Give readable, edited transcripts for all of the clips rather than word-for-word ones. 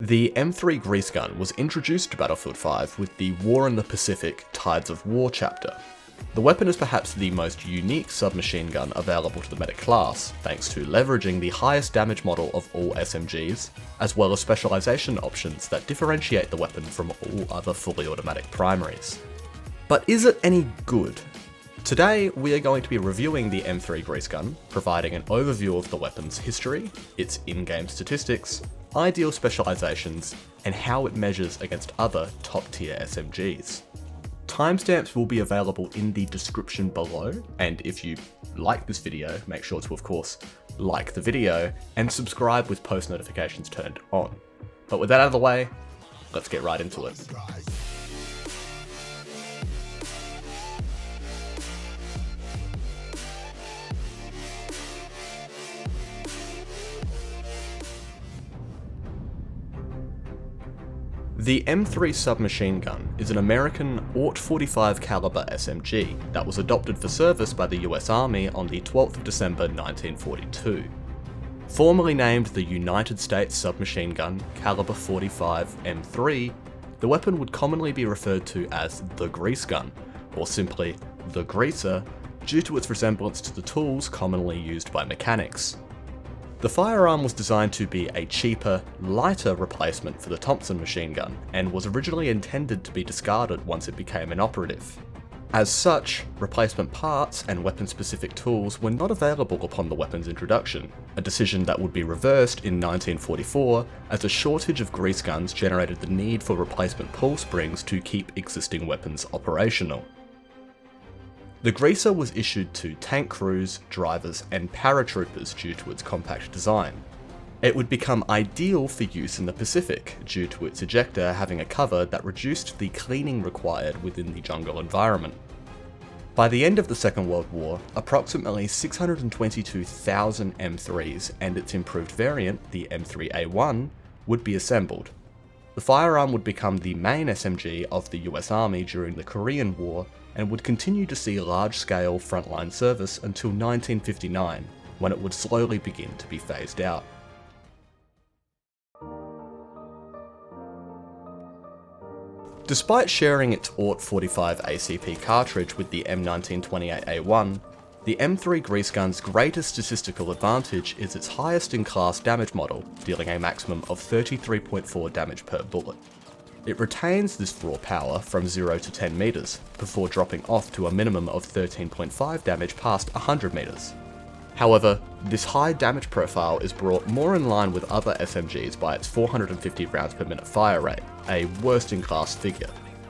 The M3 Grease Gun was introduced to Battlefield 5 with the War in the Pacific Tides of War chapter. The weapon is perhaps the most unique submachine gun available to the medic class, thanks to leveraging the highest damage model of all SMGs, as well as specialization options that differentiate the weapon from all other fully automatic primaries. But is it any good? Today, we are going to be reviewing the M3 Grease Gun, providing an overview of the weapon's history, its in-game statistics, ideal specializations, and how it measures against other top-tier SMGs. Timestamps will be available in the description below, and if you like this video, make sure to, of course, like the video and subscribe with post notifications turned on. But with that out of the way, let's get right into it. The M3 submachine gun is an American .45 caliber SMG that was adopted for service by the US Army on the 12th of December 1942. Formerly named the United States Submachine Gun Caliber 45 M3, the weapon would commonly be referred to as the Grease Gun, or simply the Greaser, due to its resemblance to the tools commonly used by mechanics. The firearm was designed to be a cheaper, lighter replacement for the Thompson machine gun, and was originally intended to be discarded once it became inoperative. As such, replacement parts and weapon-specific tools were not available upon the weapon's introduction, a decision that would be reversed in 1944 as a shortage of grease guns generated the need for replacement pull springs to keep existing weapons operational. The Greaser was issued to tank crews, drivers, and paratroopers due to its compact design. It would become ideal for use in the Pacific due to its ejector having a cover that reduced the cleaning required within the jungle environment. By the end of the Second World War, approximately 622,000 M3s and its improved variant, the M3A1, would be assembled. The firearm would become the main SMG of the US Army during the Korean War and would continue to see large-scale frontline service until 1959, when it would slowly begin to be phased out. Despite sharing its .45 ACP cartridge with the M1928A1, the M3 Grease Gun's greatest statistical advantage is its highest in class damage model, dealing a maximum of 33.4 damage per bullet. It retains this raw power from 0 to 10 meters, before dropping off to a minimum of 13.5 damage past 100 meters. However, this high damage profile is brought more in line with other SMGs by its 450 rounds per minute fire rate, a worst in class figure,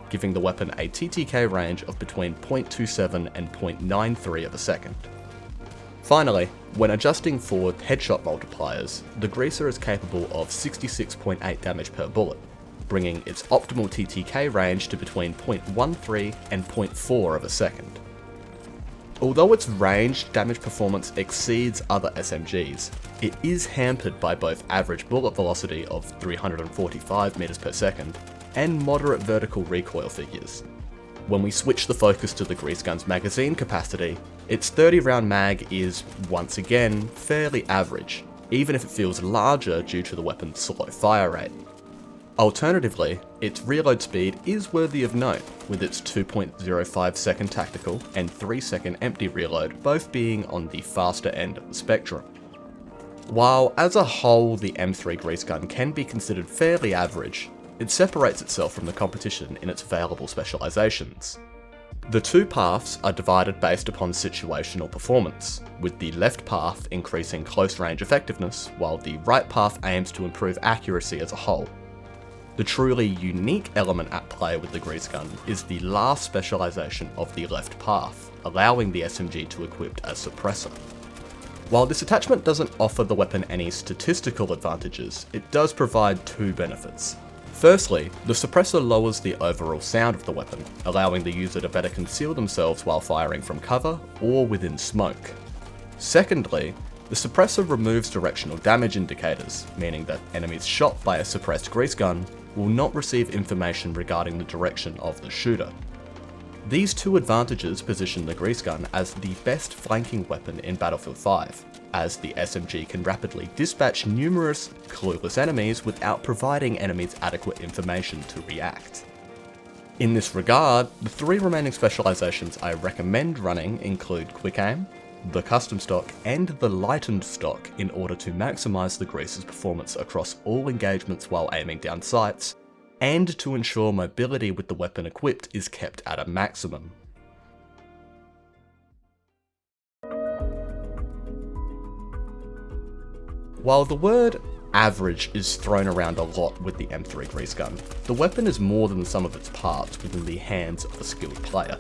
giving the weapon a TTK range of between 0.27 and 0.93 of a second. Finally, when adjusting for headshot multipliers, the Greaser is capable of 66.8 damage per bullet, bringing its optimal TTK range to between 0.13 and 0.4 of a second. Although its range damage performance exceeds other SMGs, it is hampered by both average bullet velocity of 345 meters per second and moderate vertical recoil figures. When we switch the focus to the Grease Gun's magazine capacity, its 30 round mag is, once again, fairly average, even if it feels larger due to the weapon's slow fire rate. Alternatively, its reload speed is worthy of note, with its 2.05 second tactical and 3 second empty reload both being on the faster end of the spectrum. While as a whole the M3 Grease Gun can be considered fairly average, it separates itself from the competition in its available specializations. The two paths are divided based upon situational performance, with the left path increasing close range effectiveness, while the right path aims to improve accuracy as a whole. The truly unique element at play with the Grease Gun is the last specialization of the left path, allowing the SMG to equip a suppressor. While this attachment doesn't offer the weapon any statistical advantages, it does provide two benefits. Firstly, the suppressor lowers the overall sound of the weapon, allowing the user to better conceal themselves while firing from cover or within smoke. Secondly, the suppressor removes directional damage indicators, meaning that enemies shot by a suppressed Grease Gun will not receive information regarding the direction of the shooter. These two advantages position the Grease Gun as the best flanking weapon in Battlefield 5, as the SMG can rapidly dispatch numerous clueless enemies without providing enemies adequate information to react. In this regard, the three remaining specializations I recommend running include Quick Aim, the Custom Stock, and the Lightened Stock in order to maximise the Grease's performance across all engagements while aiming down sights, and to ensure mobility with the weapon equipped is kept at a maximum. While the word average is thrown around a lot with the M3 Grease Gun, the weapon is more than the sum of its parts within the hands of a skilled player.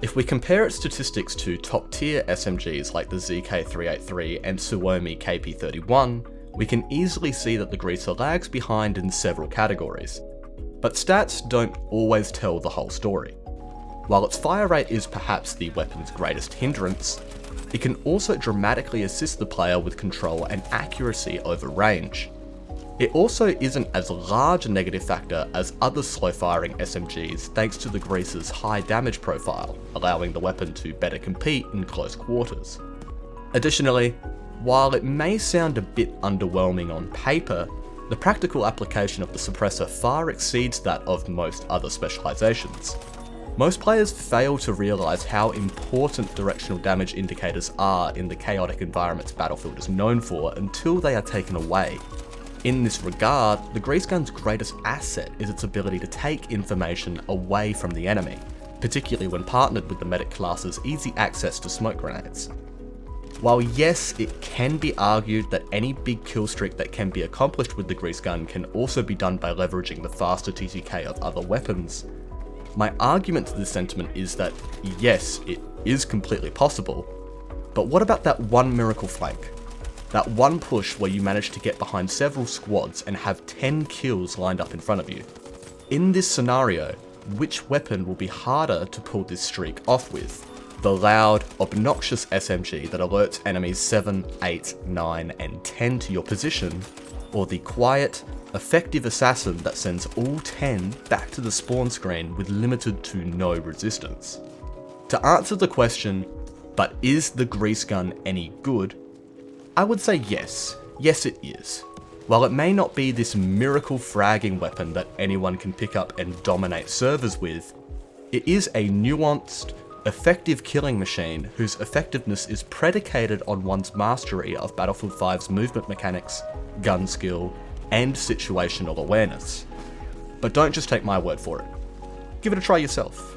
If we compare its statistics to top tier SMGs like the ZK383 and Suomi KP31, we can easily see that the Greaser lags behind in several categories. But stats don't always tell the whole story. While its fire rate is perhaps the weapon's greatest hindrance, it can also dramatically assist the player with control and accuracy over range. It also isn't as large a negative factor as other slow-firing SMGs thanks to the Greaser's high damage profile, allowing the weapon to better compete in close quarters. Additionally, while it may sound a bit underwhelming on paper, the practical application of the suppressor far exceeds that of most other specializations. Most players fail to realise how important directional damage indicators are in the chaotic environments Battlefield is known for until they are taken away. In this regard, the Grease Gun's greatest asset is its ability to take information away from the enemy, particularly when partnered with the medic class's easy access to smoke grenades. While yes, it can be argued that any big kill streak that can be accomplished with the Grease Gun can also be done by leveraging the faster TTK of other weapons, my argument to this sentiment is that yes, it is completely possible, but what about that one miracle flank? That one push where you manage to get behind several squads and have 10 kills lined up in front of you? In this scenario, which weapon will be harder to pull this streak off with? The loud, obnoxious SMG that alerts enemies 7, 8, 9, and 10 to your position, or the quiet, effective assassin that sends all 10 back to the spawn screen with limited to no resistance? To answer the question, but is the Grease Gun any good? I would say yes. Yes, it is. While it may not be this miracle fragging weapon that anyone can pick up and dominate servers with, it is a nuanced, effective killing machine whose effectiveness is predicated on one's mastery of Battlefield 5's movement mechanics, gun skill, and situational awareness. But don't just take my word for it. Give it a try yourself.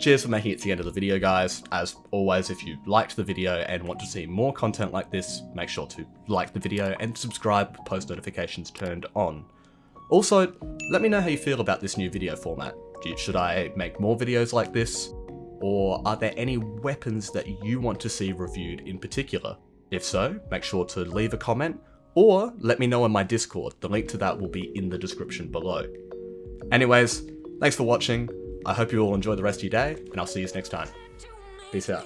Cheers for making it to the end of the video, guys. As always, if you liked the video and want to see more content like this, make sure to like the video and subscribe with post notifications turned on. Also, let me know how you feel about this new video format. Should I make more videos like this? Or are there any weapons that you want to see reviewed in particular? If so, make sure to leave a comment, or let me know on my Discord. The link to that will be in the description below. Anyways, thanks for watching. I hope you all enjoy the rest of your day, and I'll see you next time. Peace out.